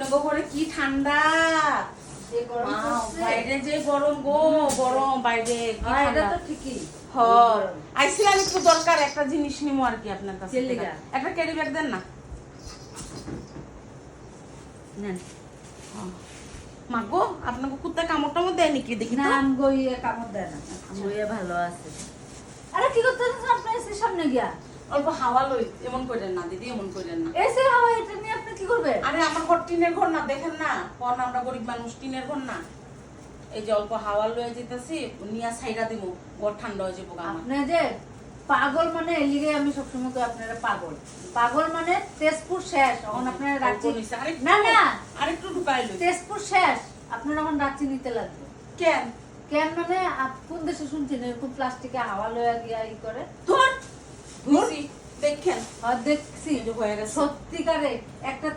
আপনাদের ঘরে কি ঠান্ডা, যে গরম পড়ছে। বাইরে যে গরম গো, গরম বাইরে কি হ্যাঁ, এটা ঠান্ডা। তো ঠিকই। আইছিলাম একটু দরকার একটা জিনিস নিমো আর কি আপনার কাছে কি থেকে। লিগা? একটা ক্যারি ব্যাগ দেন না। নেন। মাগো আপনাকে কুত্তা কামড় টামড় দেয় নাকি দেখি না, তো। আমগো ইয়ে কামড় দেয় না। আমগো ইয়ে ভালো আছে। আরে কি করতেছেন আপনি এসির সামনে গিয়া? অল্প হাওয়া লই, এমন করেন না দিদি, এমন করেন না। এসির হাওয়া এটা নিয়ে আপনি কি করবেন? আরে আমার ঘর টিনের ঘর না, দেখেন না কোন আমরা গরিব মানুষ, টিনের ঘর না। এই যে অল্প হাওয়া লয়ে যেতেছি, নিয়া ছাইরা দিমু, ঘর ঠান্ডা হয়ে যাবো আমার। আপনি যে পাগল মানে এলিগে আমি সবসময় কই আপনারা পাগল। পাগল মানে তেজপুর শেষ। এখন আপনারা রাখছি। না না, আরেকটু ঢুকাই লই। তেজপুর শেষ। আপনারা এখন রাখছি নিতে লাগবে। কেন কেন মানে কোন দেশে শুনছেন এরকম প্লাস্টিকে হাওয়া লয়া গিয়া ই করে? ধর ধরছি দেখেন দেখছি এই যে হয়ে গেছে। সত্যিকারে একটা